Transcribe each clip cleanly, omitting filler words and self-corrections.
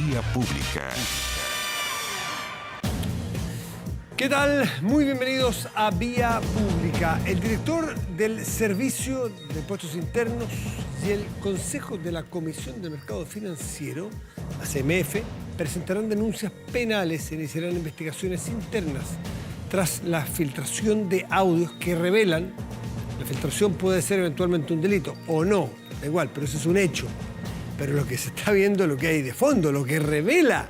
Vía Pública. ¿Qué tal? Muy bienvenidos a Vía Pública. El director del Servicio de Impuestos Internos y el Consejo de la Comisión de Mercado Financiero, la CMF, presentarán denuncias penales e iniciarán investigaciones internas tras la filtración de audios que revelan. La filtración puede ser eventualmente un delito o no, da igual, pero eso es un hecho. Pero lo que se está viendo es lo que hay de fondo, lo que revela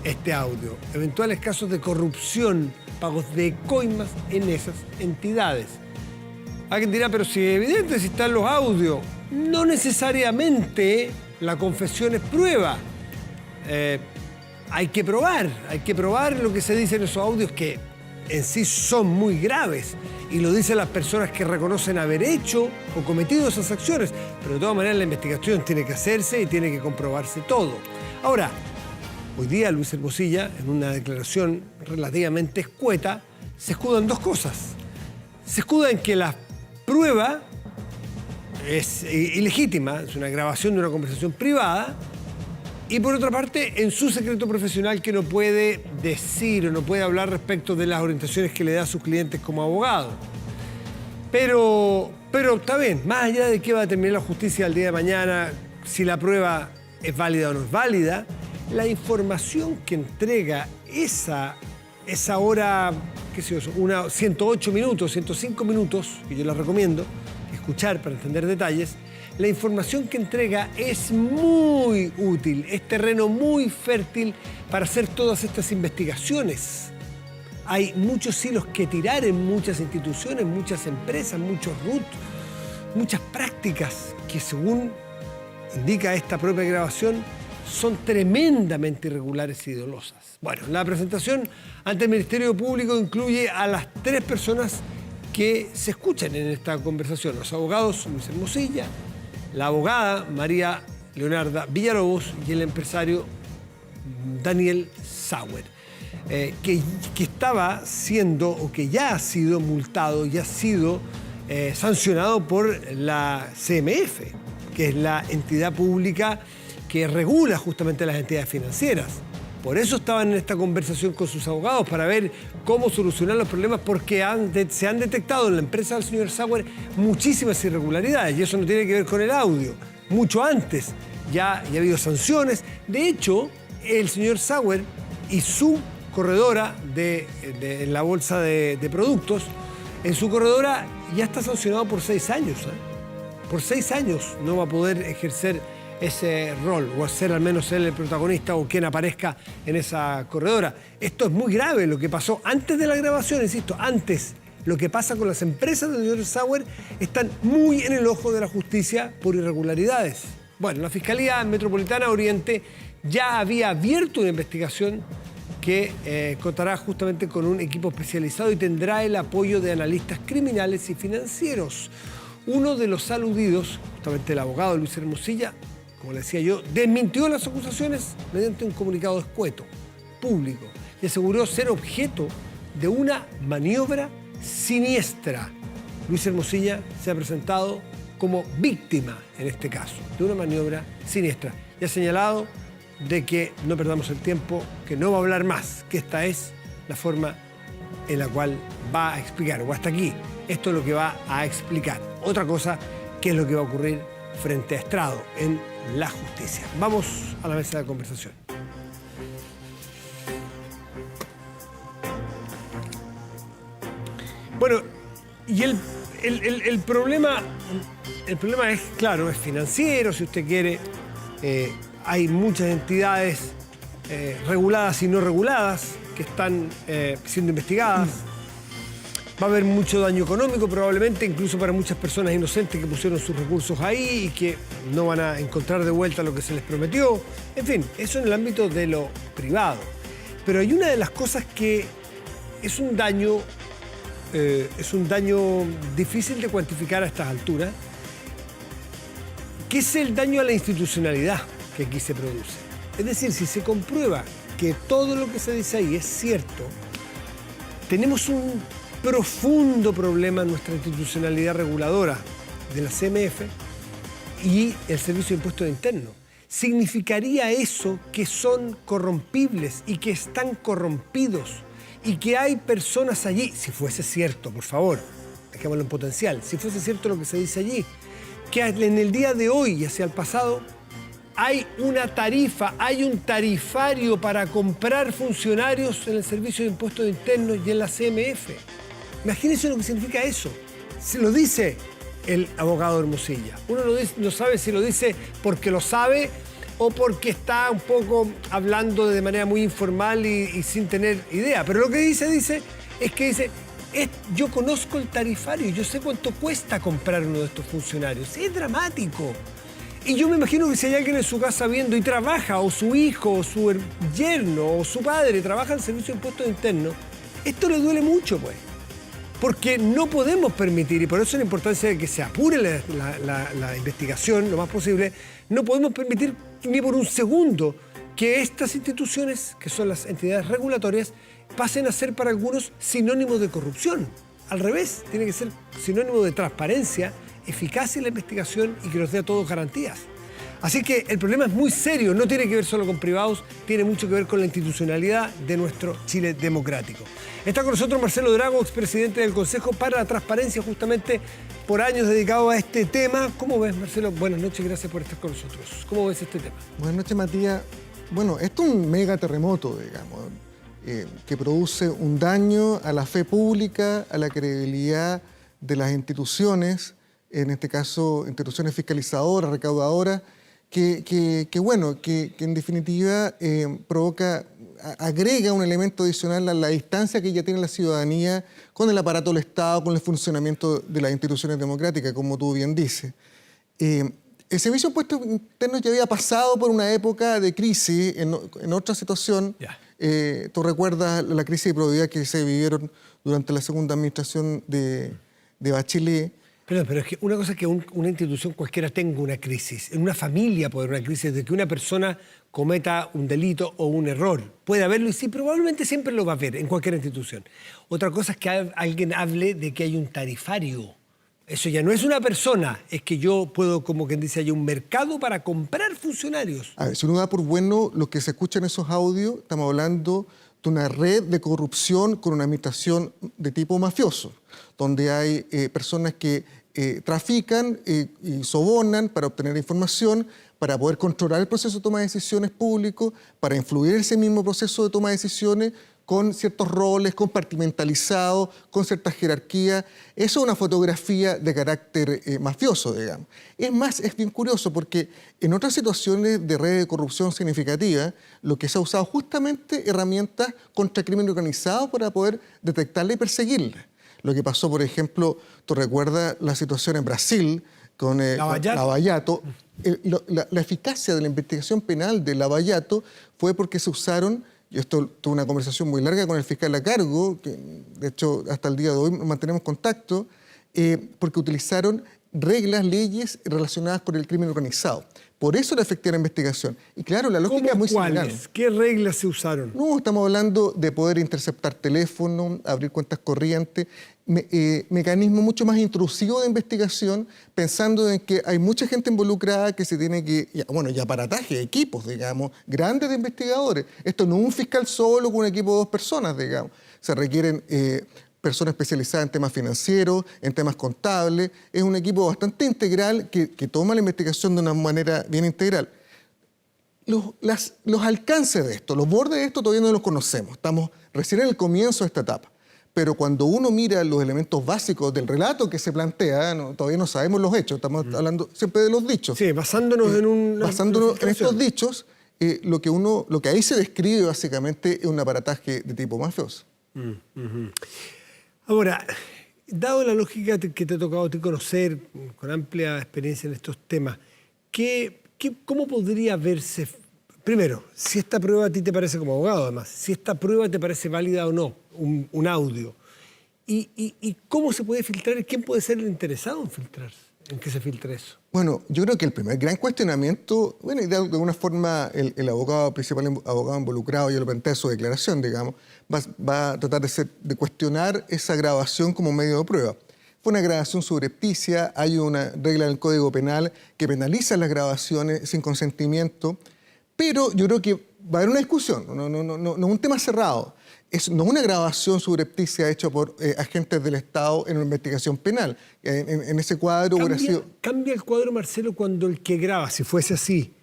este audio. Eventuales casos de corrupción, pagos de coimas en esas entidades. Alguien dirá, pero si es evidente, si están los audios. No necesariamente la confesión es prueba. Hay que probar lo que se dice en esos audios, que en sí son muy graves. Y lo dicen las personas que reconocen haber hecho o cometido esas acciones. Pero de todas maneras la investigación tiene que hacerse y tiene que comprobarse todo. Ahora, hoy día Luis Hermosilla, en una declaración relativamente escueta, se escuda en dos cosas. Se escuda en que la prueba es ilegítima, es una grabación de una conversación privada, y por otra parte, en su secreto profesional, que no puede decir o no puede hablar respecto de las orientaciones que le da a sus clientes como abogado. Pero está bien, más allá de qué va a determinar la justicia el día de mañana, si la prueba es válida o no es válida, la información que entrega esa hora, qué sé yo, 108 minutos, 105 minutos, que yo la recomiendo escuchar para entender detalles, la información que entrega es muy útil, es terreno muy fértil para hacer todas estas investigaciones. Hay muchos hilos que tirar en muchas instituciones, muchas empresas, muchos RUT, muchas prácticas que, según indica esta propia grabación, son tremendamente irregulares y dolosas. Bueno, la presentación ante el Ministerio Público incluye a las tres personas que se escuchan en esta conversación: los abogados Luis Hermosilla, la abogada María Leonarda Villalobos y el empresario Daniel Sauer, que estaba siendo, o que ya ha sido multado, ya ha sido sancionado por la CMF, que es la entidad pública que regula justamente las entidades financieras. Por eso estaban en esta conversación con sus abogados, para ver cómo solucionar los problemas, porque se han detectado en la empresa del señor Sauer muchísimas irregularidades, y eso no tiene que ver con el audio. Mucho antes ya ha habido sanciones. De hecho, el señor Sauer y su corredora en la bolsa de productos, en su corredora ya está sancionado por 6 años. Por 6 años no va a poder ejercer ese rol, o ser al menos él el protagonista o quien aparezca en esa corredora. Esto es muy grave, lo que pasó antes de la grabación, insisto, antes. Lo que pasa con las empresas del señor Sauer están muy en el ojo de la justicia por irregularidades. Bueno, la Fiscalía Metropolitana Oriente ya había abierto una investigación que contará justamente con un equipo especializado y tendrá el apoyo de analistas criminales y financieros. Uno de los aludidos, justamente el abogado Luis Hermosilla, como le decía yo, desmintió las acusaciones mediante un comunicado escueto, público, y aseguró ser objeto de una maniobra siniestra. Luis Hermosilla se ha presentado como víctima, en este caso, de una maniobra siniestra. Y ha señalado de que no perdamos el tiempo, que no va a hablar más, que esta es la forma en la cual va a explicar, o hasta aquí, esto es lo que va a explicar. Otra cosa, qué es lo que va a ocurrir frente a Estrado en la justicia. Vamos a la mesa de conversación. Bueno, y el problema es, claro, es financiero, si usted quiere. Hay muchas entidades reguladas y no reguladas que están siendo investigadas. Va a haber mucho daño económico, probablemente, incluso para muchas personas inocentes que pusieron sus recursos ahí y que no van a encontrar de vuelta lo que se les prometió. En fin, eso en el ámbito de lo privado. Pero hay una de las cosas que es un daño difícil de cuantificar a estas alturas, que es el daño a la institucionalidad que aquí se produce. Es decir, si se comprueba que todo lo que se dice ahí es cierto, tenemos un profundo problema en nuestra institucionalidad reguladora de la CMF y el Servicio de Impuestos Internos. significaría eso que son corrompibles y que están corrompidos y que hay personas allí, si fuese cierto, por favor, dejémoslo en potencial, si fuese cierto lo que se dice allí, que en el día de hoy y hacia el pasado hay una tarifa, hay un tarifario para comprar funcionarios en el Servicio de Impuestos Internos y en la CMF. Imagínense lo que significa eso. Se lo dice el abogado Hermosilla. Uno no sabe si lo dice porque lo sabe o porque está un poco hablando de manera muy informal y sin tener idea. Pero lo que dice es que yo conozco el tarifario, yo sé cuánto cuesta comprar uno de estos funcionarios. Es dramático. Y yo me imagino que si hay alguien en su casa viendo y trabaja, o su hijo, o su yerno, o su padre trabaja en el Servicio de Impuestos Internos, esto le duele mucho, pues. Porque no podemos permitir, y por eso la importancia de que se apure la investigación lo más posible, no podemos permitir ni por un segundo que estas instituciones, que son las entidades regulatorias, pasen a ser para algunos sinónimos de corrupción. Al revés, tiene que ser sinónimo de transparencia, eficacia en la investigación y que nos dé a todos garantías. Así que el problema es muy serio, no tiene que ver solo con privados, tiene mucho que ver con la institucionalidad de nuestro Chile democrático. Está con nosotros Marcelo Drago, expresidente del Consejo para la Transparencia, justamente por años dedicado a este tema. ¿Cómo ves, Marcelo? Buenas noches, gracias por estar con nosotros. ¿Cómo ves este tema? Buenas noches, Matías. Bueno, esto es un mega terremoto, digamos, que produce un daño a la fe pública, a la credibilidad de las instituciones, en este caso instituciones fiscalizadoras, recaudadoras, que en definitiva agrega un elemento adicional a la distancia que ya tiene la ciudadanía con el aparato del Estado, con el funcionamiento de las instituciones democráticas, como tú bien dices. El Servicio de Impuestos Internos ya había pasado por una época de crisis en otra situación. Yeah. Tú recuerdas la crisis de probidad que se vivieron durante la segunda administración de Bachelet. Pero es que una cosa es que una institución cualquiera tenga una crisis. En una familia puede haber una crisis de que una persona cometa un delito o un error. Puede haberlo y sí, probablemente siempre lo va a haber en cualquier institución. Otra cosa es que alguien hable de que hay un tarifario. Eso ya no es una persona, es que yo puedo, como quien dice, hay un mercado para comprar funcionarios. A ver, si uno da por bueno lo que se escucha en esos audios, estamos hablando de una red de corrupción con una administración de tipo mafioso, donde hay personas que trafican y sobornan para obtener información, para poder controlar el proceso de toma de decisiones público, para influir ese mismo proceso de toma de decisiones con ciertos roles compartimentalizados, con ciertas jerarquías. Eso es una fotografía de carácter mafioso, digamos. Es más, es bien curioso porque en otras situaciones de red de corrupción significativa, lo que se ha usado justamente herramientas contra el crimen organizado para poder detectarla y perseguirla. Lo que pasó, por ejemplo, tú recuerdas la situación en Brasil con Lava Jato. La eficacia de la investigación penal de Lava Jato fue porque se usaron, y esto tuve una conversación muy larga con el fiscal a cargo, que de hecho hasta el día de hoy mantenemos contacto, porque utilizaron reglas, leyes relacionadas con el crimen organizado. Por eso la efectividad de la investigación. Y claro, la lógica es muy similar. ¿Qué reglas se usaron? No, estamos hablando de poder interceptar teléfonos, abrir cuentas corrientes, mecanismos mucho más intrusivos de investigación, pensando en que hay mucha gente involucrada que se tiene que... y aparataje, equipos, digamos, grandes de investigadores. Esto no es un fiscal solo con un equipo de 2 personas, digamos. Se requieren personas especializadas en temas financieros, en temas contables. Es un equipo bastante integral que toma la investigación de una manera bien integral. Los alcances de esto, los bordes de esto todavía no los conocemos. Estamos recién en el comienzo de esta etapa. Pero cuando uno mira los elementos básicos del relato que se plantea, todavía no sabemos los hechos. Estamos hablando siempre de los dichos. Sí, basándonos en estos dichos, lo que ahí se describe básicamente es un aparataje de tipo mafioso. Ahora, dado la lógica que te ha tocado a ti conocer, con amplia experiencia en estos temas, ¿cómo podría verse, primero, si esta prueba a ti te parece como abogado además, si esta prueba te parece válida o no, un audio, y cómo se puede filtrar, quién puede ser el interesado en filtrarse, en que se filtre eso? Bueno, yo creo que el primer gran cuestionamiento, y de alguna forma el abogado, principal abogado involucrado, yo lo planteé en su declaración, digamos, va a tratar de cuestionar esa grabación como medio de prueba. fue una grabación subrepticia, hay una regla del Código Penal que penaliza las grabaciones sin consentimiento, pero yo creo que va a haber una discusión, no un tema cerrado. No es una grabación subrepticia hecha por agentes del Estado en una investigación penal. En ese cuadro hubiera sido... ¿Cambia el cuadro, Marcelo, cuando el que graba, si fuese así,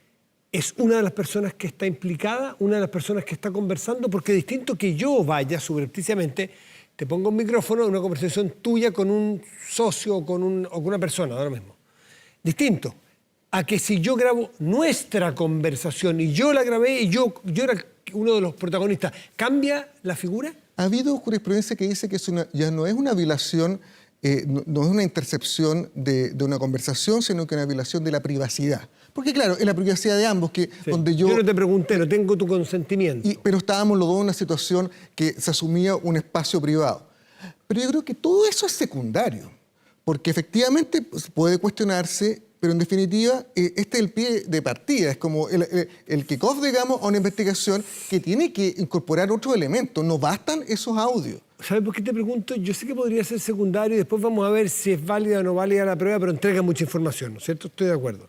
es una de las personas que está implicada, una de las personas que está conversando? Porque es distinto que yo vaya subrepticiamente, te pongo un micrófono en una conversación tuya con un socio o con una persona, ahora mismo. Distinto a que si yo grabo nuestra conversación y yo la grabé y yo era uno de los protagonistas, ¿cambia la figura? Ha habido jurisprudencia que dice que ya no es una violación, no es una intercepción de una conversación, sino que una violación de la privacidad. Porque claro, es la privacidad de ambos, que Sí. donde Yo no te pregunté, no tengo tu consentimiento. pero estábamos los dos en una situación que se asumía un espacio privado. Pero yo creo que todo eso es secundario, porque efectivamente puede cuestionarse, pero en definitiva este es el pie de partida, es como el kick-off, digamos, a una investigación que tiene que incorporar otros elementos, no bastan esos audios. ¿Sabes por qué te pregunto? Yo sé que podría ser secundario y después vamos a ver si es válida o no válida la prueba, pero entrega mucha información, ¿no es cierto? Estoy de acuerdo.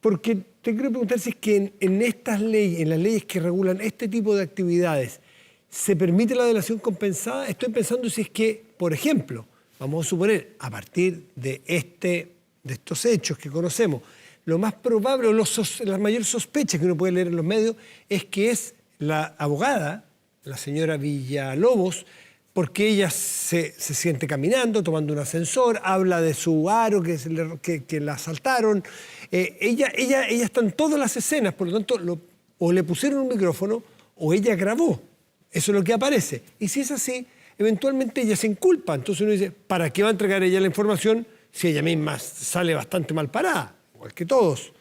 Porque te quiero preguntar si es que en estas leyes, en las leyes que regulan este tipo de actividades, ¿se permite la delación compensada? Estoy pensando si es que, por ejemplo, vamos a suponer, a partir de estos hechos que conocemos, lo más probable o la mayor sospecha que uno puede leer en los medios es que es la abogada, la señora Villalobos, porque ella se siente caminando, tomando un ascensor, habla de su aro que la asaltaron. Ella está en todas las escenas, por lo tanto, o le pusieron un micrófono o ella grabó. Eso es lo que aparece. Y si es así, eventualmente ella se inculpa. Entonces uno dice, ¿para qué va a entregar ella la información si ella misma sale bastante mal parada? Igual que todos.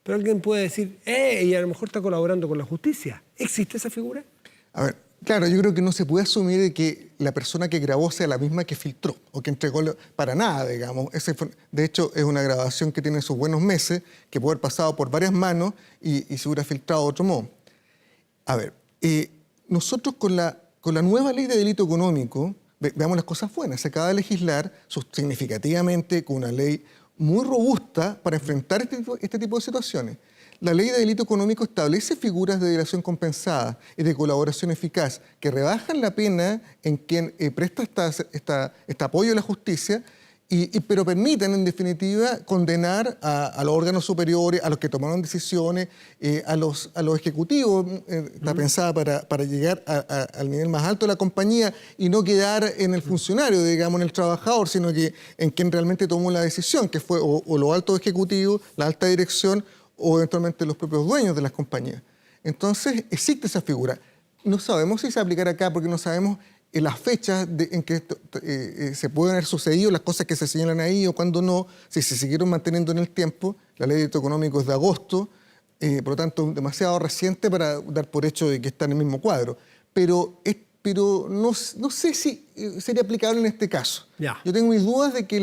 Pero alguien puede decir, ella a lo mejor está colaborando con la justicia. ¿Existe esa figura? A ver, claro, yo creo que no se puede asumir de que la persona que grabó sea la misma que filtró o que entregó para nada, digamos. De hecho, es una grabación que tiene sus buenos meses, que puede haber pasado por varias manos y se hubiera filtrado de otro modo. A ver, nosotros con la nueva ley de delito económico, veamos las cosas buenas, se acaba de legislar significativamente con una ley muy robusta para enfrentar este tipo de situaciones. La ley de delito económico establece figuras de delación compensada y de colaboración eficaz que rebajan la pena en quien presta este apoyo a la justicia, pero permiten, en definitiva, condenar a los órganos superiores, a los que tomaron decisiones, a los ejecutivos. Está pensada para llegar al nivel más alto de la compañía y no quedar en el funcionario, digamos, en el trabajador, sino que en quien realmente tomó la decisión, que fue o los altos ejecutivos, la alta dirección, o eventualmente los propios dueños de las compañías. Entonces, existe esa figura. No sabemos si se aplicará acá porque no sabemos las fechas en que se pueden haber sucedido, las cosas que se señalan ahí o cuando no, si se siguieron manteniendo en el tiempo. La ley de delito económico es de agosto, por lo tanto, demasiado reciente para dar por hecho de que está en el mismo cuadro. Pero no sé si sería aplicable en este caso. Ya. Yo tengo mis dudas de que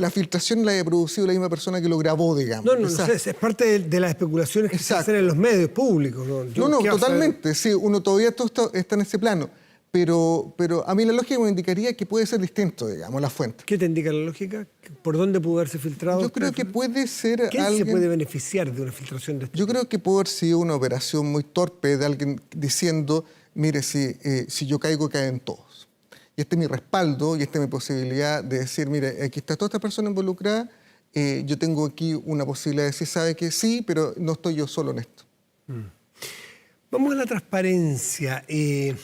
la filtración la haya producido la misma persona que lo grabó, digamos. No sé, es parte de las especulaciones que se hacen en los medios públicos. No, totalmente, sí, uno todavía todo está en ese plano, pero a mí la lógica me indicaría que puede ser distinto, digamos, la fuente. ¿Qué te indica la lógica? ¿Por dónde pudo haberse filtrado? Yo creo que puede ser ¿Quién alguien... se puede beneficiar de una filtración de este Yo tipo? creo que puede haber sido una operación muy torpe de alguien diciendo, mire, si yo caigo, caen todos. Y este es mi respaldo y esta es mi posibilidad de decir, mire, aquí está toda esta persona involucrada, yo tengo aquí una posibilidad de decir, sabe que sí, pero no estoy yo solo en esto. Vamos a la transparencia.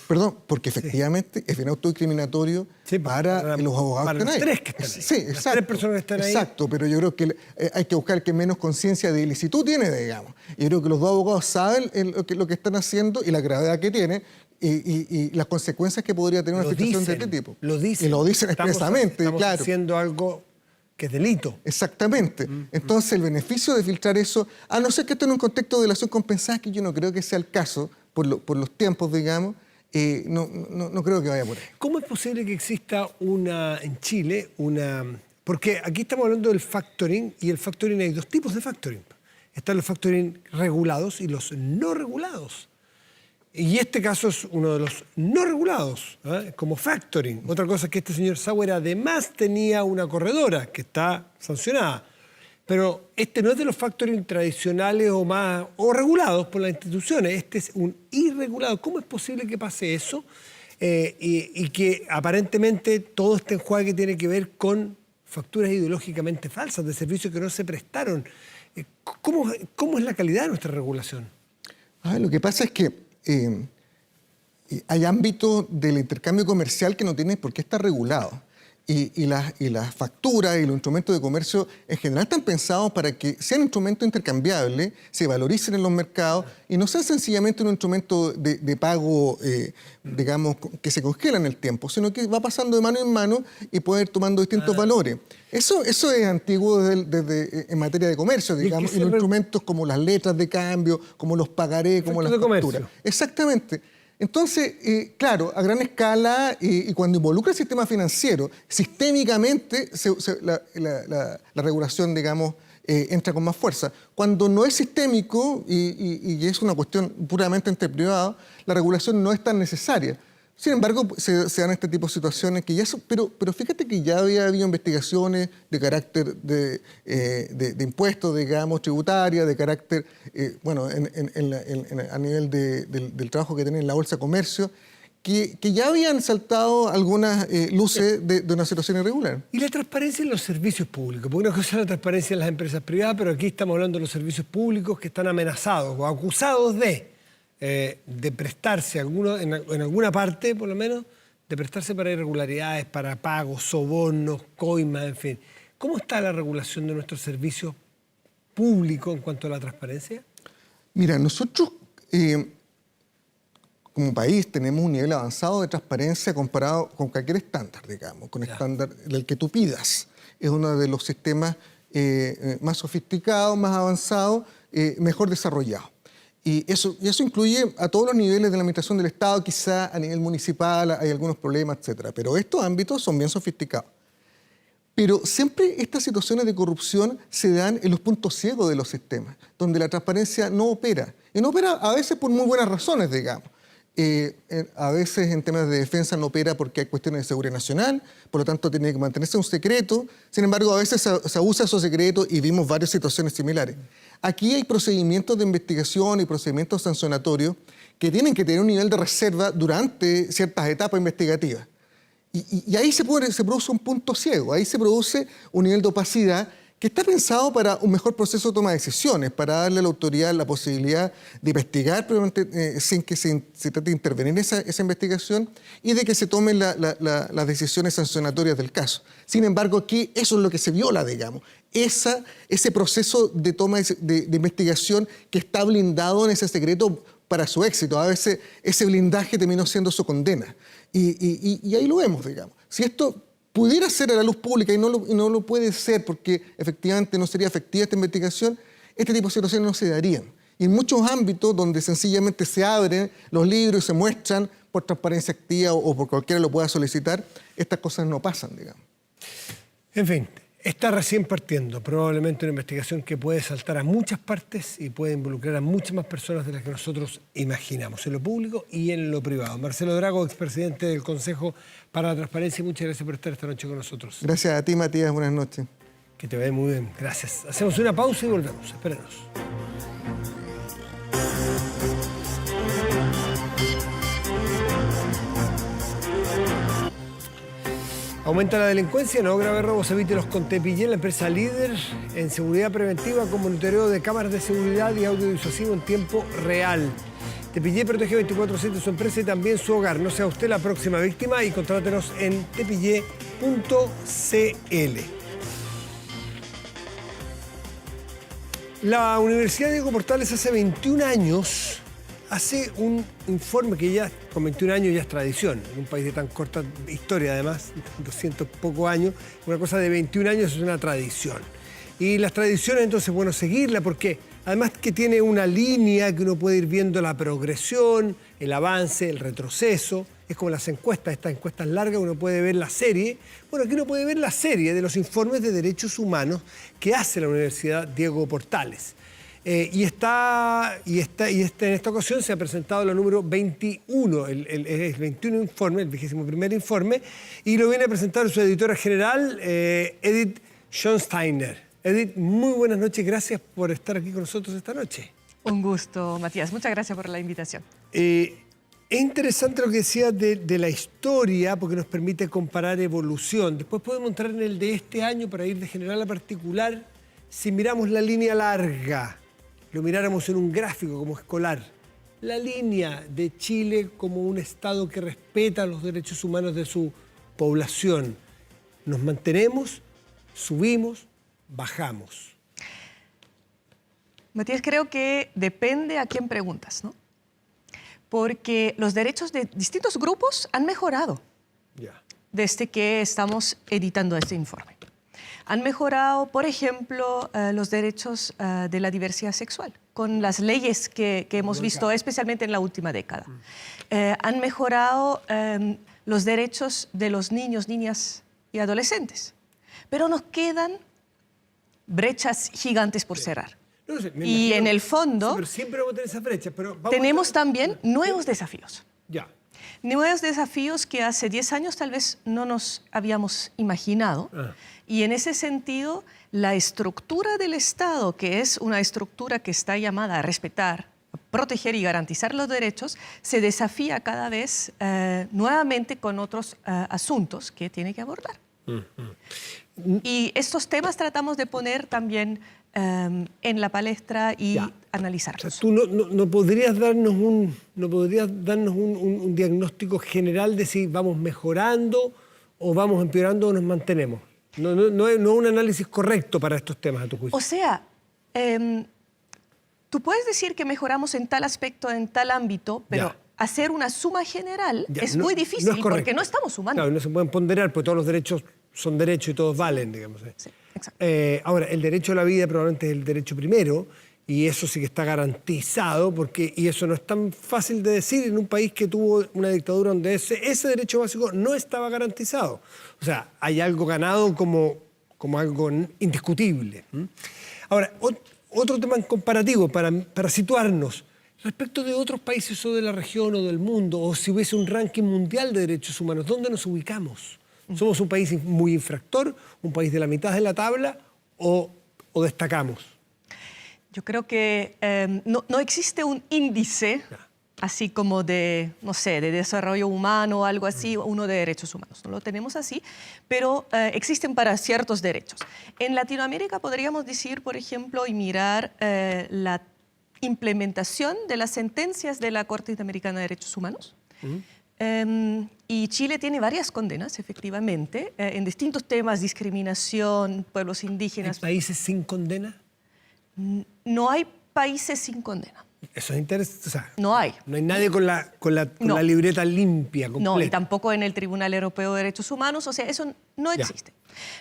Perdón, porque efectivamente es bien autoincriminatorio para los abogados para que están los ahí. tres que están ahí. Sí, Las exacto. tres personas que están ahí. Exacto, pero yo creo que hay que buscar que menos conciencia de ilicitud tiene, digamos. Y yo creo que los dos abogados saben lo que están haciendo y la gravedad que tiene y las consecuencias que podría tener una filtración de este tipo. Lo dicen. Y lo dicen expresamente, estamos claro. haciendo algo que es delito. Exactamente. Entonces, el beneficio de filtrar eso, a no ser que esté en un contexto de delación compensada, que yo no creo que sea el caso, por los tiempos, digamos, no creo que vaya por ahí. ¿Cómo es posible que exista en Chile porque aquí estamos hablando del factoring, y el factoring hay dos tipos de factoring. Están los factoring regulados y los no regulados. Y este caso es uno de los no regulados, como factoring. Otra cosa es que este señor Sauer además tenía una corredora que está sancionada. Pero este no es de los factoring tradicionales o regulados por las instituciones. Este es un irregulado. ¿Cómo es posible que pase eso? Y que aparentemente todo este enjuague tiene que ver con facturas ideológicamente falsas de servicios que no se prestaron. ¿Cómo es la calidad de nuestra regulación? Lo que pasa es que hay ámbitos del intercambio comercial que no tienen por qué estar regulados. Y las facturas y los instrumentos de comercio en general están pensados para que sean instrumentos intercambiables, se valoricen en los mercados y no sean sencillamente un instrumento de pago, digamos, que se congela en el tiempo, sino que va pasando de mano en mano y puede ir tomando distintos valores. Eso es antiguo desde en materia de comercio, digamos, y los instrumentos como las letras de cambio, como los pagarés, como las facturas. Exactamente. Entonces, claro, a gran escala y cuando involucra el sistema financiero, sistémicamente la regulación, digamos, entra con más fuerza. Cuando no es sistémico y es una cuestión puramente entre privados, la regulación no es tan necesaria. Sin embargo, se dan este tipo de situaciones que ya son, pero fíjate que ya había habido investigaciones de carácter de impuestos, digamos, tributarias, de carácter, a nivel del trabajo que tienen en la Bolsa de Comercio, que ya habían saltado algunas luces de una situación irregular. Y la transparencia en los servicios públicos, porque una cosa es la transparencia en las empresas privadas, pero aquí estamos hablando de los servicios públicos que están amenazados o acusados de prestarse, en alguna parte por lo menos, de prestarse para irregularidades, para pagos, sobornos, coimas, en fin. ¿Cómo está la regulación de nuestros servicios públicos en cuanto a la transparencia? Mira, nosotros como país tenemos un nivel avanzado de transparencia comparado con cualquier estándar, digamos, con estándar del que tú pidas. Es uno de los sistemas más sofisticados, más avanzados, mejor desarrollados. Y eso incluye a todos los niveles de la administración del Estado, quizá a nivel municipal hay algunos problemas, etc. Pero estos ámbitos son bien sofisticados. Pero siempre estas situaciones de corrupción se dan en los puntos ciegos de los sistemas, donde la transparencia no opera. Y no opera a veces por muy buenas razones, digamos. A veces en temas de defensa no opera porque hay cuestiones de seguridad nacional, por lo tanto tiene que mantenerse un secreto. Sin embargo, a veces se abusa esos secretos y vimos varias situaciones similares. Aquí hay procedimientos de investigación y procedimientos sancionatorios que tienen que tener un nivel de reserva durante ciertas etapas investigativas. Y ahí se produce un punto ciego, ahí se produce un nivel de opacidad que está pensado para un mejor proceso de toma de decisiones, para darle a la autoridad la posibilidad de investigar sin que se trate de intervenir esa investigación y de que se tomen las decisiones sancionatorias del caso. Sin embargo, aquí eso es lo que se viola, digamos. Ese proceso de toma de investigación que está blindado en ese secreto para su éxito. A veces ese blindaje terminó siendo su condena. Y ahí lo vemos, digamos. Si esto pudiera ser a la luz pública y no lo puede ser porque efectivamente no sería efectiva esta investigación, este tipo de situaciones no se darían. Y en muchos ámbitos donde sencillamente se abren los libros y se muestran por transparencia activa o por cualquiera lo pueda solicitar, estas cosas no pasan, digamos. En fin, está recién partiendo probablemente una investigación que puede saltar a muchas partes y puede involucrar a muchas más personas de las que nosotros imaginamos, en lo público y en lo privado. Marcelo Drago, expresidente del Consejo para la Transparencia, muchas gracias por estar esta noche con nosotros. Gracias a ti, Matías. Buenas noches. Que te vaya muy bien. Gracias. Hacemos una pausa y volvemos. Espérenos. Aumenta la delincuencia, no grave robos, evítelos con Tepillé, la empresa líder en seguridad preventiva con monitoreo de cámaras de seguridad y audio disuasivo en tiempo real. Tepillé protege 24/7 su empresa y también su hogar. No sea usted la próxima víctima y contrátenos en tepillé.cl. La Universidad Diego Portales hace 21 años hace un informe que ya con 21 años ya es tradición, en un país de tan corta historia además, 200 pocos años, una cosa de 21 años es una tradición. Y las tradiciones entonces es bueno seguirla porque además que tiene una línea que uno puede ir viendo la progresión, el avance, el retroceso, es como las encuestas, estas encuestas largas, uno puede ver la serie. Bueno, aquí uno puede ver la serie de los informes de derechos humanos que hace la Universidad Diego Portales. En esta ocasión se ha presentado la número 21, el 21 informe, el 21º informe, y lo viene a presentar su editora general, Edith Schonsteiner. Edith, muy buenas noches, gracias por estar aquí con nosotros esta noche. Un gusto, Matías. Muchas gracias por la invitación. Es interesante lo que decía de la historia, porque nos permite comparar evolución. Después podemos entrar en el de este año para ir de general a particular. Si miramos la línea larga, lo miráramos en un gráfico como escolar, la línea de Chile como un Estado que respeta los derechos humanos de su población. ¿Nos mantenemos, subimos, bajamos? Matías, creo que depende a quién preguntas, ¿no? Porque los derechos de distintos grupos han mejorado desde que estamos editando este informe. Han mejorado, por ejemplo, los derechos de la diversidad sexual, con las leyes que hemos visto, especialmente en la última década. Han mejorado los derechos de los niños, niñas y adolescentes. Pero nos quedan brechas gigantes por cerrar. No sé, y en el fondo, sí, pero siempre vamos a tener esa brecha. Pero tenemos también nuevos desafíos. Ya. Nuevos desafíos que hace 10 años tal vez no nos habíamos imaginado. Y en ese sentido, la estructura del Estado, que es una estructura que está llamada a respetar, a proteger y garantizar los derechos, se desafía cada vez nuevamente con otros asuntos que tiene que abordar. Y estos temas tratamos de poner también en la palestra y analizarlos. O sea, tú no podrías darnos un diagnóstico general de si vamos mejorando o vamos empeorando o nos mantenemos. No es un análisis correcto para estos temas, a tu juicio. O sea, tú puedes decir que mejoramos en tal aspecto, en tal ámbito, pero hacer una suma general es muy difícil porque no estamos sumando. Claro, no se pueden ponderar porque todos los derechos son derechos y todos valen, digamos. Sí, exacto. Ahora, el derecho a la vida probablemente es el derecho primero y eso sí que está garantizado y eso no es tan fácil de decir en un país que tuvo una dictadura donde ese derecho básico no estaba garantizado. O sea, hay algo ganado como algo indiscutible. Ahora, otro tema en comparativo para situarnos respecto de otros países o de la región o del mundo, o si hubiese un ranking mundial de derechos humanos, ¿dónde nos ubicamos? ¿Somos un país muy infractor, un país de la mitad de la tabla o destacamos? Yo creo que no existe un índice así como de, no sé, de desarrollo humano o algo así, uno de derechos humanos. No lo tenemos así, pero existen para ciertos derechos. En Latinoamérica podríamos decir, por ejemplo, y mirar la implementación de las sentencias de la Corte Interamericana de Derechos Humanos. Y Chile tiene varias condenas, efectivamente, en distintos temas, discriminación, pueblos indígenas. ¿Hay países sin condena? No hay países sin condena. Eso es interesante. O sea, no hay. No hay nadie con la libreta limpia, completa. No, y tampoco en el Tribunal Europeo de Derechos Humanos, o sea, eso no existe.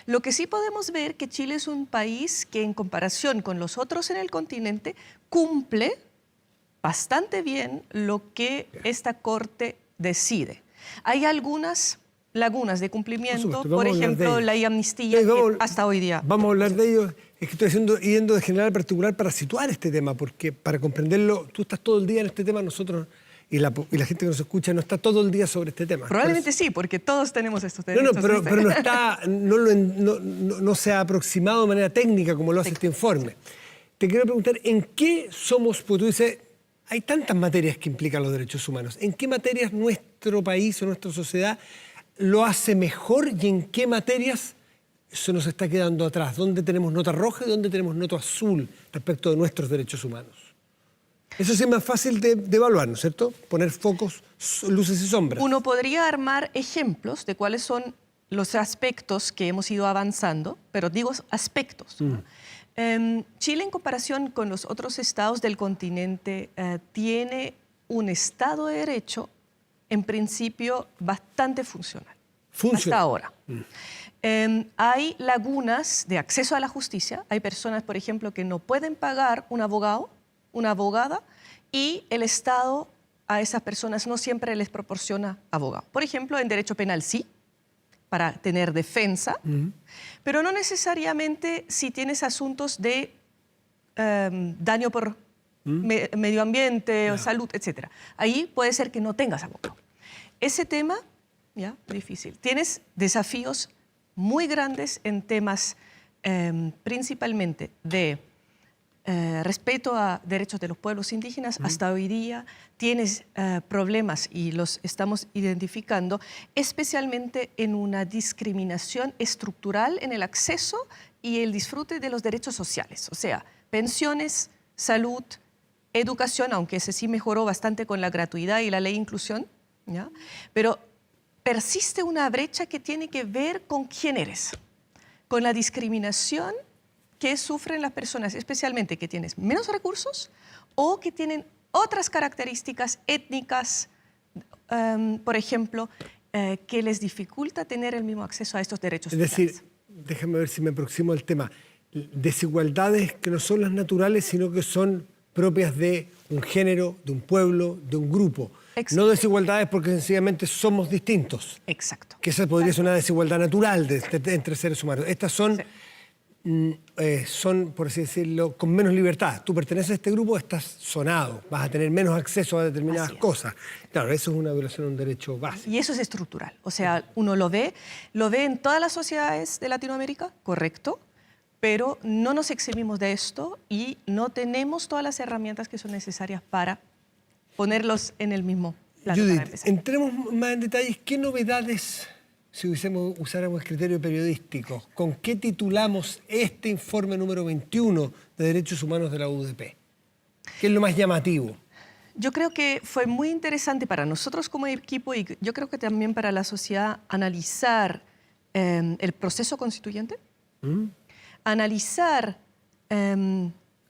Lo que sí podemos ver es que Chile es un país que en comparación con los otros en el continente cumple bastante bien lo que esta Corte decide. Hay algunas lagunas de cumplimiento, por ejemplo, la amnistía que hasta hoy día. Vamos a hablar de ello. Es que estoy yendo de general a particular para situar este tema, porque para comprenderlo, tú estás todo el día en este tema, nosotros y la gente que nos escucha no está todo el día sobre este tema. Probablemente sí, porque todos tenemos estos derechos. Pero no se ha aproximado de manera técnica como lo hace este informe. Te quiero preguntar, ¿en qué somos, porque tú dices, hay tantas materias que implican los derechos humanos, ¿en qué materias nuestro país o nuestra sociedad lo hace mejor y en qué materias se nos está quedando atrás? ¿Dónde tenemos nota roja y dónde tenemos nota azul respecto de nuestros derechos humanos? Eso sí es más fácil de evaluar, ¿no es cierto? Poner focos, luces y sombras. Uno podría armar ejemplos de cuáles son los aspectos que hemos ido avanzando, pero digo aspectos, ¿no? Chile, en comparación con los otros estados del continente, tiene un Estado de Derecho, en principio, bastante funcional. Hasta ahora. Hay lagunas de acceso a la justicia. Hay personas, por ejemplo, que no pueden pagar un abogado, una abogada, y el Estado a esas personas no siempre les proporciona abogado. Por ejemplo, en derecho penal sí, para tener defensa, pero no necesariamente si tienes asuntos de daño por medio ambiente, o salud, etc. Ahí puede ser que no tengas abogado. Ese tema, ya, difícil. Tienes desafíos muy grandes en temas principalmente de respeto a derechos de los pueblos indígenas. Hasta hoy día tienes problemas, y los estamos identificando, especialmente en una discriminación estructural en el acceso y el disfrute de los derechos sociales. O sea, pensiones, salud, educación, aunque ese sí mejoró bastante con la gratuidad y la ley de inclusión, ¿ya? Pero persiste una brecha que tiene que ver con quién eres, con la discriminación que sufren las personas, especialmente que tienen menos recursos o que tienen otras características étnicas, por ejemplo, que les dificulta tener el mismo acceso a estos derechos Es decir, sociales. déjame ver si me aproximo al tema. Desigualdades que no son las naturales, sino que son propias de un género, de un pueblo, de un grupo. Exacto. No desigualdades porque sencillamente somos distintos. Exacto. Que esa podría ser una desigualdad natural entre seres humanos. Estas son, son, por así decirlo, con menos libertad. Tú perteneces a este grupo, estás sonado, vas a tener menos acceso a determinadas cosas. Claro, eso es una violación de un derecho básico. Y eso es estructural. O sea, uno lo ve en todas las sociedades de Latinoamérica, correcto, pero no nos eximimos de esto y no tenemos todas las herramientas que son necesarias para ponerlos en el mismo plano. Judith, entremos más en detalles. ¿Qué novedades, si usáramos criterio periodístico, con qué titulamos este informe número 21 de Derechos Humanos de la UDP? ¿Qué es lo más llamativo? Yo creo que fue muy interesante para nosotros como equipo y yo creo que también para la sociedad analizar el proceso constituyente, analizar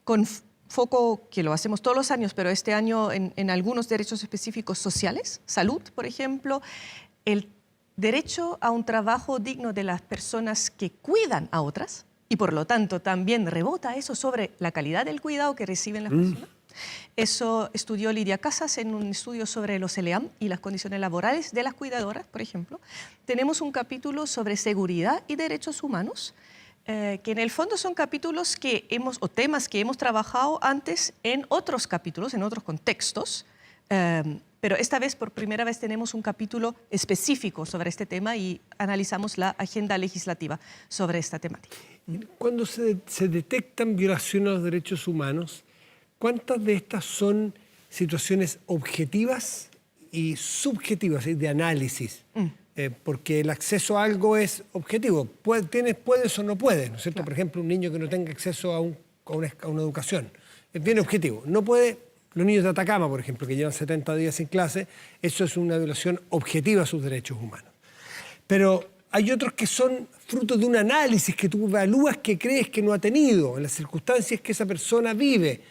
con foco, que lo hacemos todos los años, pero este año en algunos derechos específicos sociales, salud, por ejemplo, el derecho a un trabajo digno de las personas que cuidan a otras, y por lo tanto también rebota eso sobre la calidad del cuidado que reciben las personas. Eso estudió Lidia Casas en un estudio sobre los ELEAM y las condiciones laborales de las cuidadoras, por ejemplo. Tenemos un capítulo sobre seguridad y derechos humanos, que en el fondo son capítulos o temas que hemos trabajado antes en otros capítulos, en otros contextos, pero esta vez, por primera vez, tenemos un capítulo específico sobre este tema y analizamos la agenda legislativa sobre esta temática. Cuando se detectan violaciones a los derechos humanos, ¿cuántas de estas son situaciones objetivas y subjetivas, de análisis? Porque el acceso a algo es objetivo. Puedes o no puedes, ¿no es cierto? Claro. Por ejemplo, un niño que no tenga acceso a una educación. Es bien objetivo. No puede, los niños de Atacama, por ejemplo, que llevan 70 días sin clase, eso es una violación objetiva a sus derechos humanos. Pero hay otros que son fruto de un análisis que tú evalúas que crees que no ha tenido, en las circunstancias que esa persona vive.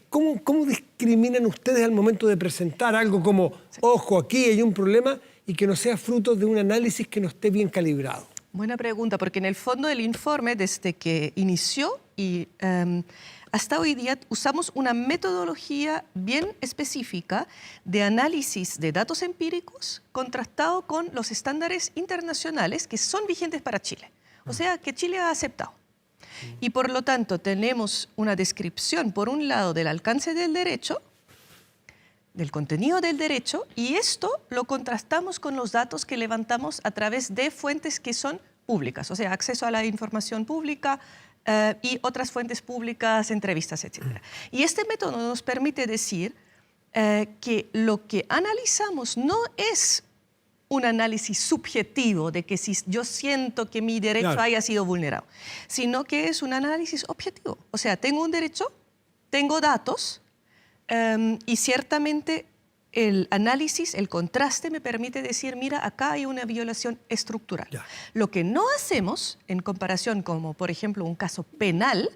¿Cómo discriminan ustedes al momento de presentar algo como, ojo, aquí hay un problema, y que no sea fruto de un análisis que no esté bien calibrado? Buena pregunta, porque en el fondo el informe, desde que inició y hasta hoy día, usamos una metodología bien específica de análisis de datos empíricos contrastado con los estándares internacionales que son vigentes para Chile. O sea, que Chile ha aceptado. Y por lo tanto tenemos una descripción, por un lado, del alcance del derecho, del contenido del derecho, y esto lo contrastamos con los datos que levantamos a través de fuentes que son públicas, o sea, acceso a la información pública y otras fuentes públicas, entrevistas, etc. Y este método nos permite decir que lo que analizamos no es un análisis subjetivo de que si yo siento que mi derecho haya sido vulnerado, sino que es un análisis objetivo. O sea, tengo un derecho, tengo datos, y ciertamente el análisis, el contraste me permite decir, mira, acá hay una violación estructural. Lo que no hacemos, en comparación como, por ejemplo, un caso penal,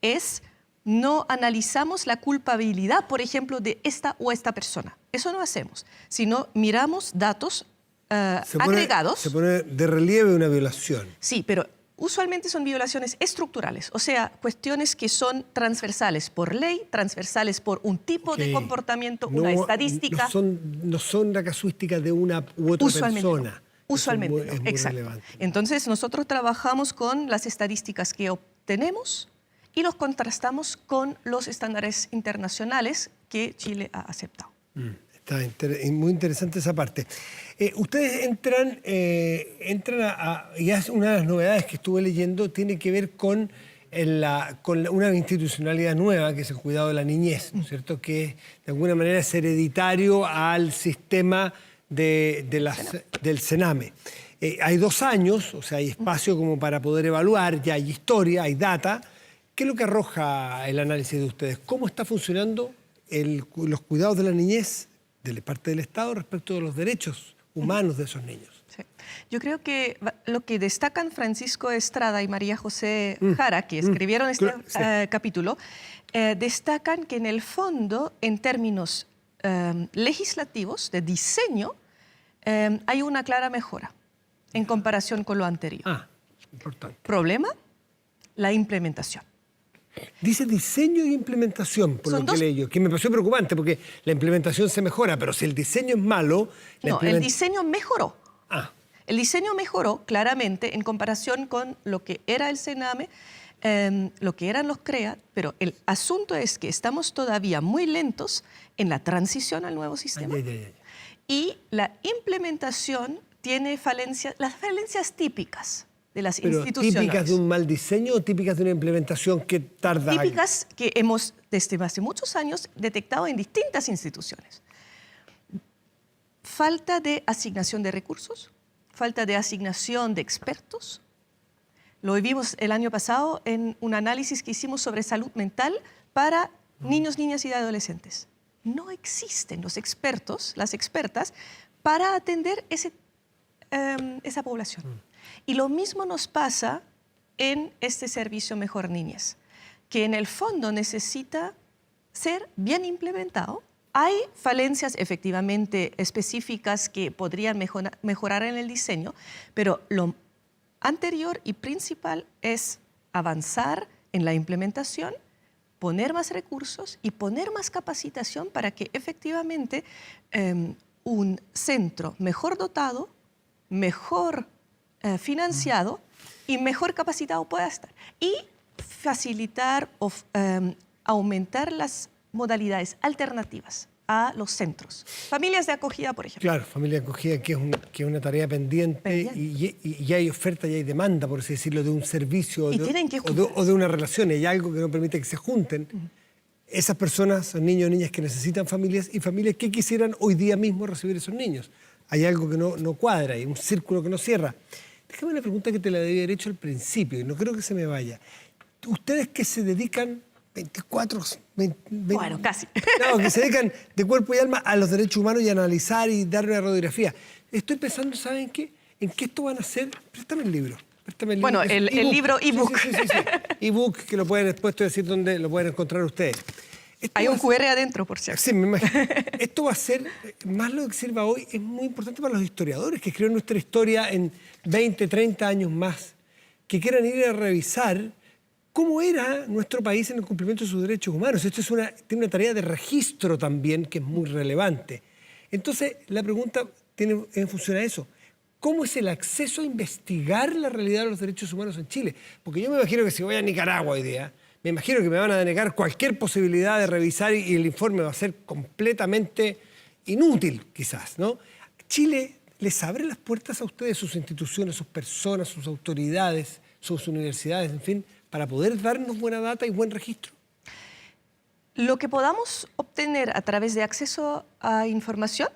es no analizamos la culpabilidad, por ejemplo, de esta o esta persona. Eso no hacemos, sino miramos datos agregados. Se pone de relieve una violación. Sí, pero usualmente son violaciones estructurales, o sea, cuestiones que son transversales por ley, transversales por un tipo de comportamiento, una estadística. No son la casuística de una u otra persona. Usualmente es muy exacto. relevante. Entonces, nosotros trabajamos con las estadísticas que obtenemos y los contrastamos con los estándares internacionales que Chile ha aceptado. Está muy interesante esa parte. Ustedes entran y es una de las novedades que estuve leyendo, tiene que ver con una institucionalidad nueva, que es el cuidado de la niñez, ¿no es cierto? Que de alguna manera es hereditario al sistema del Sename. Hay 2 años, o sea, hay espacio como para poder evaluar, ya hay historia, hay data. ¿Qué es lo que arroja el análisis de ustedes? ¿Cómo está funcionando los cuidados de la niñez de parte del Estado respecto de los derechos humanos de esos niños? Sí. Yo creo que lo que destacan Francisco Estrada y María José Jara, que escribieron este capítulo, destacan que en el fondo, en términos legislativos, de diseño, hay una clara mejora en comparación con lo anterior. Importante. Problema, la implementación. Dice diseño y implementación, por lo que leí yo, que me pareció preocupante porque la implementación se mejora, pero si el diseño es malo... el diseño mejoró. El diseño mejoró claramente en comparación con lo que era el Sename, lo que eran los CREA, pero el asunto es que estamos todavía muy lentos en la transición al nuevo sistema. Y la implementación tiene las falencias típicas de las instituciones. ¿Típicas de un mal diseño o típicas de una implementación que tarda años? Típicas que hemos, desde hace muchos años, detectado en distintas instituciones. Falta de asignación de recursos, falta de asignación de expertos. Lo vimos el año pasado en un análisis que hicimos sobre salud mental para niños, niñas y adolescentes. No existen los expertos, las expertas, para atender esa población. Y lo mismo nos pasa en este servicio Mejor Niñez, que en el fondo necesita ser bien implementado. Hay falencias efectivamente específicas que podrían mejorar en el diseño, pero lo anterior y principal es avanzar en la implementación, poner más recursos y poner más capacitación para que efectivamente un centro mejor dotado, mejor financiado y mejor capacitado pueda estar. Y facilitar o aumentar las modalidades alternativas a los centros. Familias de acogida, por ejemplo. Claro, familia de acogida, que es una tarea pendiente. Y hay oferta y hay demanda, por así decirlo, de un servicio o de una relación. Hay algo que no permite que se junten. Esas personas son niños o niñas que necesitan familias y familias que quisieran hoy día mismo recibir esos niños. Hay algo que no cuadra, hay un círculo que no cierra. Déjame una pregunta que te la debí haber hecho al principio y no creo que se me vaya. Ustedes que se dedican 24... Bueno, casi. No, que se dedican de cuerpo y alma a los derechos humanos y a analizar y dar una radiografía. Estoy pensando, ¿saben qué? ¿En qué esto van a hacer? Préstame el libro. Bueno, el libro ebook. Sí. Ebook, que lo pueden después decir dónde lo pueden encontrar ustedes. Hay un QR adentro, por cierto. Sí, me imagino. Esto va a ser, más lo que sirva hoy, es muy importante para los historiadores que escriben nuestra historia en 20, 30 años más, que quieran ir a revisar cómo era nuestro país en el cumplimiento de sus derechos humanos. Esto tiene una tarea de registro también que es muy relevante. Entonces, la pregunta tiene en función a eso. ¿Cómo es el acceso a investigar la realidad de los derechos humanos en Chile? Porque yo me imagino que si voy a Nicaragua hoy día, me imagino que me van a denegar cualquier posibilidad de revisar y el informe va a ser completamente inútil, quizás, ¿no? Chile les abre las puertas a ustedes, sus instituciones, sus personas, sus autoridades, sus universidades, en fin, para poder darnos buena data y buen registro. Lo que podamos obtener a través de acceso a información,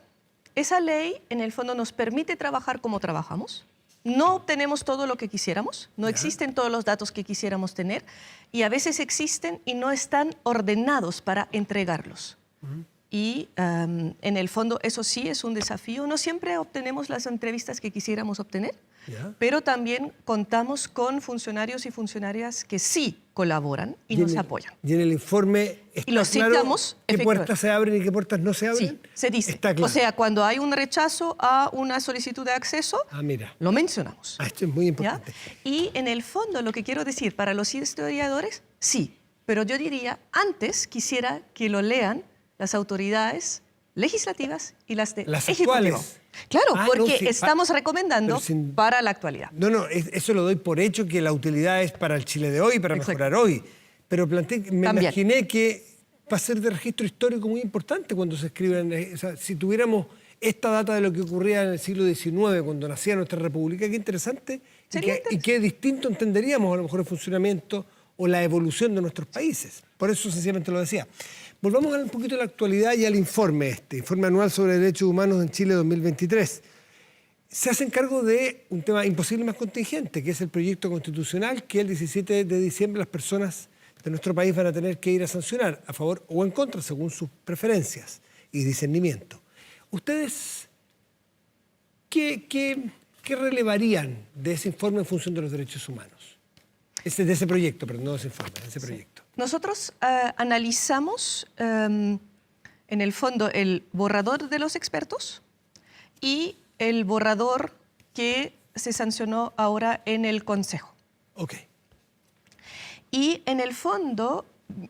esa ley en el fondo nos permite trabajar como trabajamos. No obtenemos todo lo que quisiéramos, no existen todos los datos que quisiéramos tener y a veces existen y no están ordenados para entregarlos. Y en el fondo eso sí es un desafío. No siempre obtenemos las entrevistas que quisiéramos obtener, pero también contamos con funcionarios y funcionarias que sí colaboran y nos apoyan. Y en el informe está los claro citamos, qué puertas se abren y qué puertas no se abren. Sí, se dice. Está claro. O sea, cuando hay un rechazo a una solicitud de acceso, lo mencionamos. Esto es muy importante. ¿Ya? Y en el fondo lo que quiero decir para los historiadores, sí, pero yo diría, antes quisiera que lo lean las autoridades legislativas y las de ejecutivo. Actuales. Claro, porque estamos recomendando para la actualidad. No, eso lo doy por hecho, que la utilidad es para el Chile de hoy, para mejorar hoy. Pero me También. imaginé que va a ser de registro histórico muy importante cuando se escriban. O sea, si tuviéramos esta data de lo que ocurría en el siglo XIX, cuando nacía nuestra república, qué interesante. Y qué distinto entenderíamos a lo mejor el funcionamiento o la evolución de nuestros países. Por eso sencillamente lo decía. Volvamos a hablar un poquito de la actualidad y al informe informe anual sobre derechos humanos en Chile 2023. Se hacen cargo de un tema imposible más contingente, que es el proyecto constitucional que el 17 de diciembre las personas de nuestro país van a tener que ir a sancionar, a favor o en contra, según sus preferencias y discernimiento. ¿Ustedes qué relevarían de ese informe en función de los derechos humanos? De ese proyecto, pero no de ese informe, de ese proyecto. Nosotros analizamos, en el fondo, el borrador de los expertos y el borrador que se sancionó ahora en el Consejo. Ok. Y en el fondo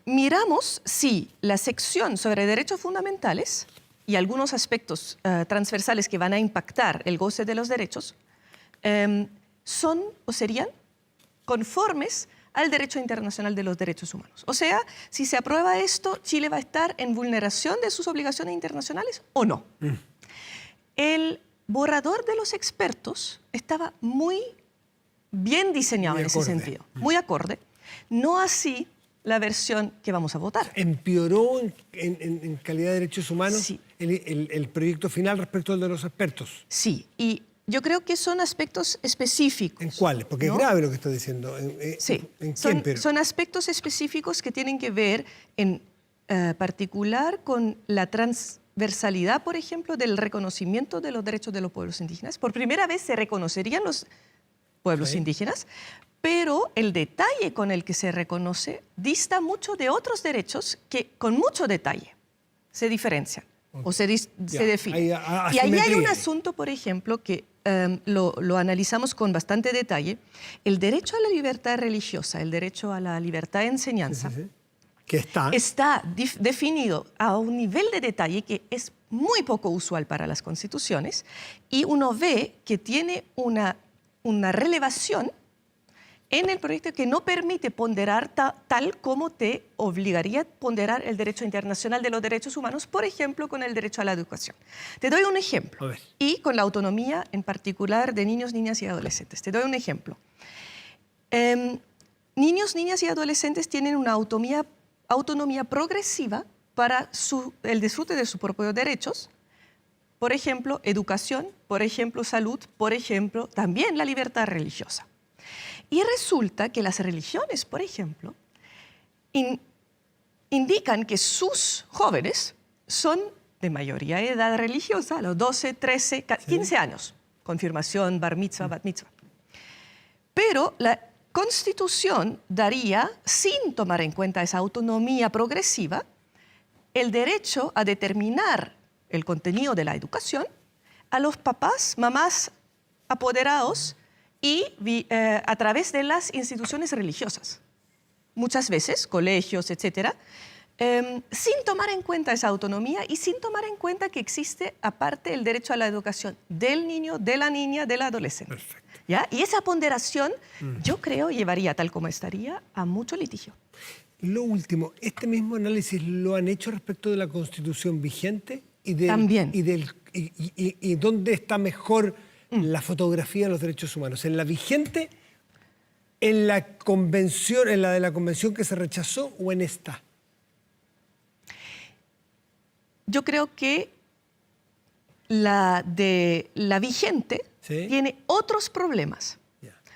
miramos si la sección sobre derechos fundamentales y algunos aspectos transversales que van a impactar el goce de los derechos son o serían conformes al derecho internacional de los derechos humanos. O sea, si se aprueba esto, ¿Chile va a estar en vulneración de sus obligaciones internacionales o no? El borrador de los expertos estaba muy bien diseñado en ese sentido, muy acorde. No así la versión que vamos a votar. ¿Empeoró en calidad de derechos humanos Sí. el proyecto final respecto al de los expertos? Sí, y yo creo que son aspectos específicos. ¿En cuáles? Porque ¿no? es grave lo que está diciendo. Sí, ¿En quién, pero? son aspectos específicos que tienen que ver en particular con la transversalidad, por ejemplo, del reconocimiento de los derechos de los pueblos indígenas. Por primera vez se reconocerían los pueblos indígenas, pero el detalle con el que se reconoce dista mucho de otros derechos que con mucho detalle se diferencian o se definen. Y ahí hay un asunto, por ejemplo, que lo analizamos con bastante detalle, el derecho a la libertad religiosa, el derecho a la libertad de enseñanza, que está definido a un nivel de detalle que es muy poco usual para las constituciones, y uno ve que tiene una relevación en el proyecto que no permite ponderar tal como te obligaría a ponderar el derecho internacional de los derechos humanos, por ejemplo, con el derecho a la educación. Te doy un ejemplo, y con la autonomía en particular de niños, niñas y adolescentes. Te doy un ejemplo. Niños, niñas y adolescentes tienen una autonomía progresiva para el disfrute de sus propios derechos, por ejemplo, educación, por ejemplo, salud, por ejemplo, también la libertad religiosa. Y resulta que las religiones, por ejemplo, indican que sus jóvenes son de mayoría de edad religiosa, a los 12, 13, 15 años, confirmación, bar mitzvah, bat mitzvah. Pero la Constitución daría, sin tomar en cuenta esa autonomía progresiva, el derecho a determinar el contenido de la educación a los papás, mamás apoderados y a través de las instituciones religiosas. Muchas veces, colegios, etcétera, sin tomar en cuenta esa autonomía y sin tomar en cuenta que existe aparte el derecho a la educación del niño, de la niña, del adolescente. Perfecto. ¿Ya? Y esa ponderación, yo creo, llevaría, tal como estaría, a mucho litigio. Lo último, ¿este mismo análisis lo han hecho respecto de la Constitución vigente? También. ¿Y dónde está mejor la fotografía de los derechos humanos? ¿En la vigente, en la convención, en la de la convención que se rechazó o en esta? Yo creo que la de la vigente tiene otros problemas.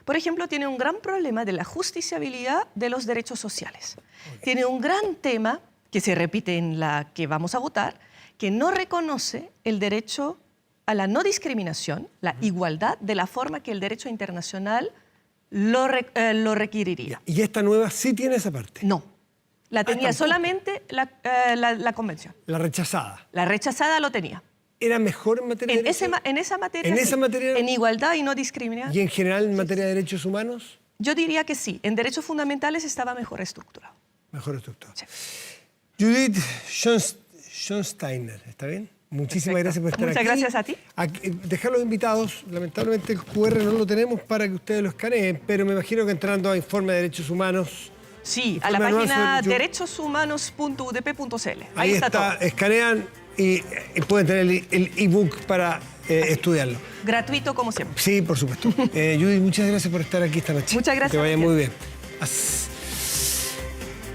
Por ejemplo, tiene un gran problema de la justiciabilidad de los derechos sociales. Tiene un gran tema que se repite en la que vamos a votar, que no reconoce el derecho a la no discriminación, la igualdad, de la forma que el derecho internacional lo requeriría. ¿Y esta nueva sí tiene esa parte? No. La tenía solamente la convención. La rechazada. La rechazada lo tenía. ¿Era mejor en materia de derechos? En esa materia, ¿En sí. esa materia? En igualdad y no discriminación. ¿Y en general en materia de derechos humanos? Yo diría que sí. En derechos fundamentales estaba mejor estructurado. Mejor estructurado. Sí. Judith Schonsteiner, ¿está bien? Muchísimas gracias por estar aquí. Muchas gracias a ti. Dejar los invitados, lamentablemente el QR no lo tenemos para que ustedes lo escaneen, pero me imagino que entrando a Informe de Derechos Humanos Sí, a la Informe anual página sobre- derechoshumanos.udp.cl. Ahí está, todo. escanean y pueden tener el ebook para estudiarlo. Gratuito como siempre. Sí, por supuesto. Judy, muchas gracias por estar aquí esta noche. Muchas gracias Que te vaya a ti. muy bien.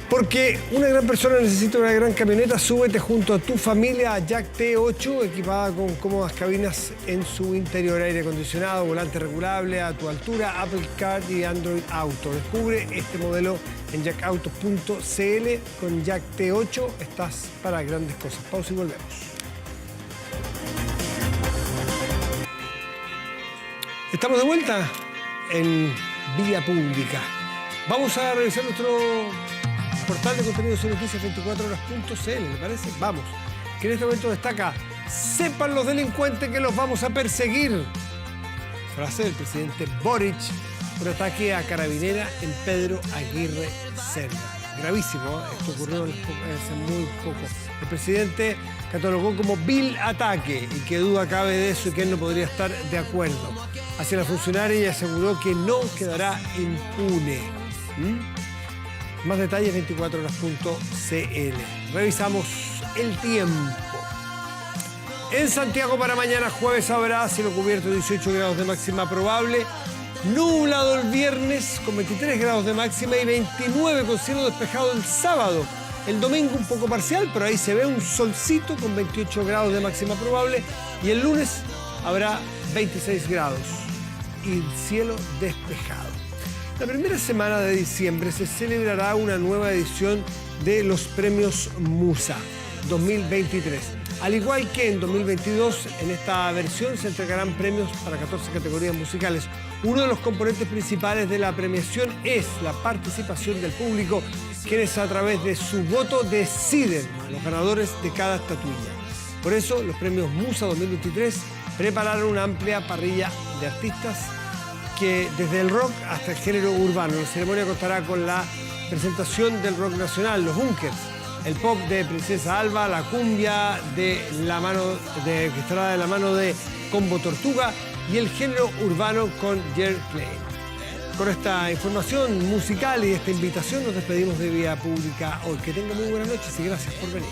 Porque una gran persona necesita una gran camioneta, súbete junto a tu familia a Jack T8, equipada con cómodas cabinas en su interior, aire acondicionado, volante regulable a tu altura, Apple Car y Android Auto. Descubre este modelo en jackauto.cl. Con Jack T8 estás para grandes cosas. Pausa y volvemos. Estamos de vuelta en Vía Pública. Vamos a revisar nuestro portal de contenidos y noticias 24horas.cl, ¿le parece? Vamos. Que en este momento destaca: sepan los delincuentes que los vamos a perseguir. Frase del presidente Boric por ataque a carabinera en Pedro Aguirre Cerda. Gravísimo, ¿eh? Esto ocurrió hace muy poco. El presidente catalogó como vil ataque y qué duda cabe de eso y que él no podría estar de acuerdo. Hacia la funcionaria y aseguró que no quedará impune. Más detalles 24horas.cl. Revisamos el tiempo. En Santiago para mañana jueves habrá cielo cubierto, 18 grados de máxima probable. Nublado el viernes con 23 grados de máxima y 29 con cielo despejado el sábado. El domingo un poco parcial, pero ahí se ve un solcito con 28 grados de máxima probable. Y el lunes habrá 26 grados y cielo despejado. La primera semana de diciembre se celebrará una nueva edición de los Premios Musa 2023. Al igual que en 2022, en esta versión se entregarán premios para 14 categorías musicales. Uno de los componentes principales de la premiación es la participación del público, quienes a través de su voto deciden a los ganadores de cada estatuilla. Por eso, los Premios Musa 2023 prepararon una amplia parrilla de artistas que desde el rock hasta el género urbano. La ceremonia contará con la presentación del rock nacional, los Bunkers, el pop de Princesa Alba, la cumbia que estará de la mano de Combo Tortuga y el género urbano con Jer Klein. Con esta información musical y esta invitación nos despedimos de Vía Pública hoy. Que tengan muy buenas noches y gracias por venir.